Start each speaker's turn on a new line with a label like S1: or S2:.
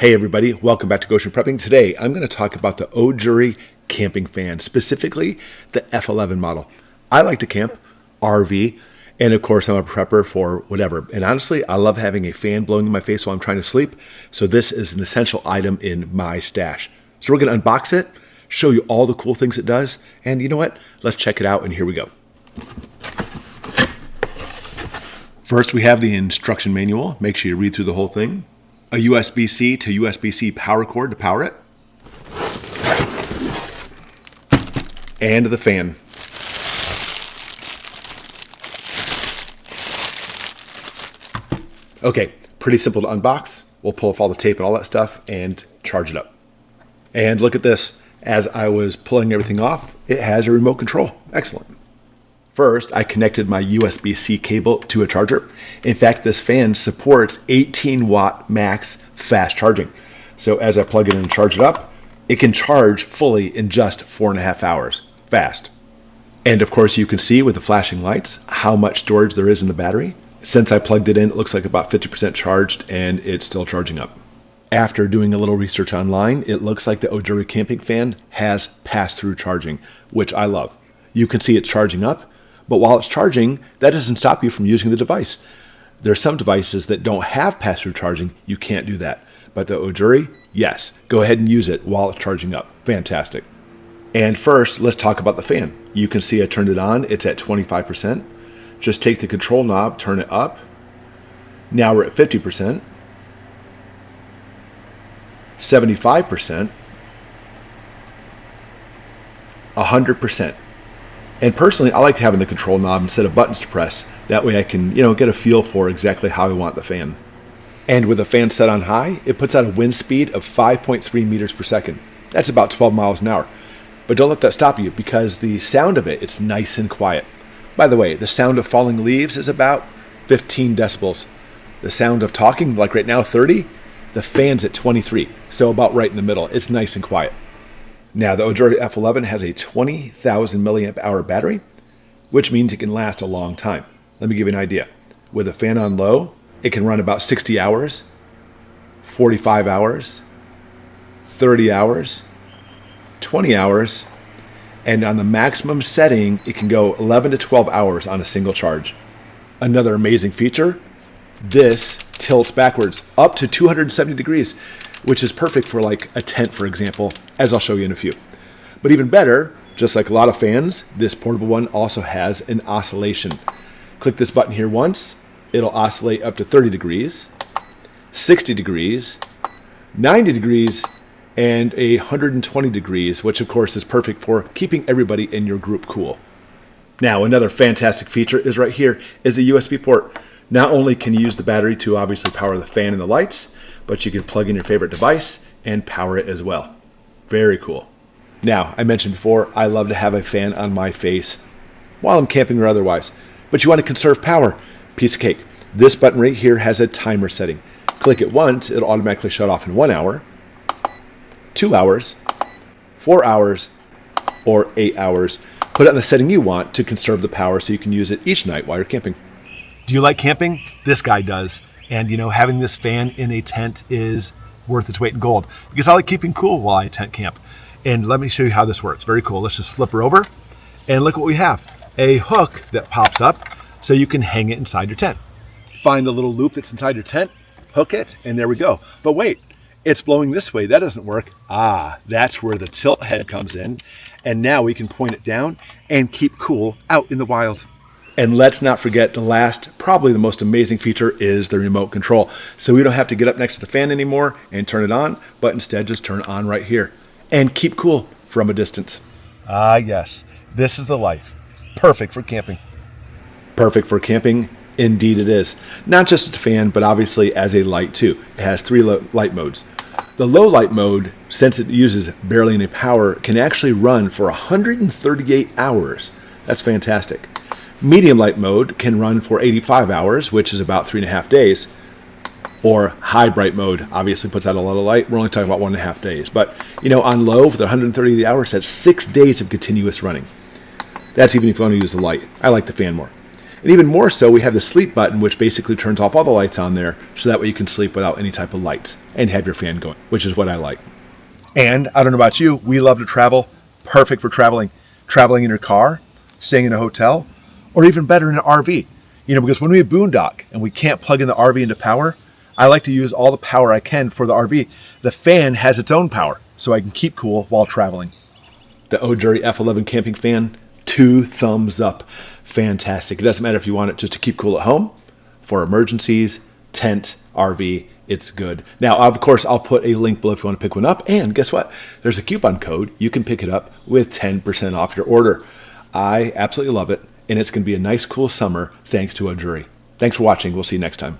S1: Hey everybody, welcome back to Goshen Prepping. Today I'm going to talk about the OJURY Camping Fan, specifically the F11 model. I like to camp, RV, and of course I'm a prepper for whatever. And honestly, I love having a fan blowing in my face while I'm trying to sleep, so this is an essential item in my stash. So we're going to unbox it, show you all the cool things it does, and you know what? Let's check it out, and here we go. First, we have the instruction manual. Make sure you read through the whole thing. A USB-C to USB-C power cord to power it. And the fan. Okay, pretty simple to unbox. We'll pull off all the tape and all that stuff and charge it up. And look at this. As I was pulling everything off, it has a remote control. Excellent. First, I connected my USB-C cable to a charger. In fact, this fan supports 18 watt max fast charging. So as I plug it in and charge it up, it can charge fully in just 4.5 hours. Fast. And of course, you can see with the flashing lights how much storage there is in the battery. Since I plugged it in, it looks like about 50% charged and it's still charging up. After doing a little research online, it looks like the OJURY Camping Fan has pass-through charging, which I love. You can see it's charging up. But while it's charging, that doesn't stop you from using the device. There are some devices that don't have pass-through charging. You can't do that. But the OJURY, yes. Go ahead and use it while it's charging up. Fantastic. And first, let's talk about the fan. You can see I turned it on. It's at 25%. Just take the control knob, turn it up. Now we're at 50%. 75%. 100%. And personally, I like having the control knob instead of buttons to press. That way I can, get a feel for exactly how I want the fan. And with the fan set on high, it puts out a wind speed of 5.3 meters per second. That's about 12 miles an hour. But don't let that stop you, because the sound of it's nice and quiet. By the way, the sound of falling leaves is about 15 decibels. The sound of talking, like right now, 30. The fan's at 23, so about right in the middle. It's nice and quiet. Now, the OJURY F11 has a 20,000 milliamp hour battery, which means it can last a long time. Let me give you an idea. With a fan on low, it can run about 60 hours, 45 hours, 30 hours, 20 hours, and on the maximum setting, it can go 11 to 12 hours on a single charge. Another amazing feature, this tilts backwards up to 270 degrees, which is perfect for like a tent, for example, as I'll show you in a few. But even better, just like a lot of fans, this portable one also has an oscillation. Click this button here once, it'll oscillate up to 30 degrees, 60 degrees, 90 degrees, and 120 degrees, which of course is perfect for keeping everybody in your group cool. Now, another fantastic feature is right here is a USB port. Not only can you use the battery to obviously power the fan and the lights, but you can plug in your favorite device and power it as well. Very cool. Now, I mentioned before, I love to have a fan on my face while I'm camping or otherwise, but you want to conserve power. Piece of cake. This button right here has a timer setting. Click it once, it'll automatically shut off in 1 hour, 2 hours, 4 hours, or 8 hours. Put it on the setting you want to conserve the power so you can use it each night while you're camping. Do you like camping? This guy does. And having this fan in a tent is worth its weight in gold, because I like keeping cool while I tent camp. And let me show you how this works. Very cool. Let's just flip her over and look what we have. A hook that pops up so you can hang it inside your tent. Find the little loop that's inside your tent, hook it, and there we go. But wait, it's blowing this way. That doesn't work. That's where the tilt head comes in. And now we can point it down and keep cool out in the wild. And let's not forget the last, probably the most amazing feature is the remote control. So we don't have to get up next to the fan anymore and turn it on, but instead just turn it on right here and keep cool from a distance. Yes, this is the life. Perfect for camping. Perfect for camping, indeed it is. Not just as a fan, but obviously as a light too. It has 3 light modes. The low light mode, since it uses barely any power, can actually run for 138 hours. That's fantastic. Medium light mode can run for 85 hours, which is about 3.5 days. Or high bright mode obviously puts out a lot of light. We're only talking about 1.5 days. But, on low for the 138 hours, that's 6 days of continuous running. That's even if you want to use the light. I like the fan more. And even more so, we have the sleep button, which basically turns off all the lights on there, so that way you can sleep without any type of lights and have your fan going, which is what I like. And I don't know about you, we love to travel. Perfect for traveling in your car, staying in a hotel, or even better in an RV. Because when we boondock and we can't plug in the RV into power, I like to use all the power I can for the RV. The fan has its own power, so I can keep cool while traveling. The Ogery F11 Camping Fan, 2 thumbs up. Fantastic. It doesn't matter if you want it just to keep cool at home, for emergencies, tent, RV, it's good. Now, of course, I'll put a link below if you want to pick one up. And guess what? There's a coupon code. You can pick it up with 10% off your order. I absolutely love it. And it's going to be a nice, cool summer thanks to Ojury. Thanks for watching. We'll see you next time.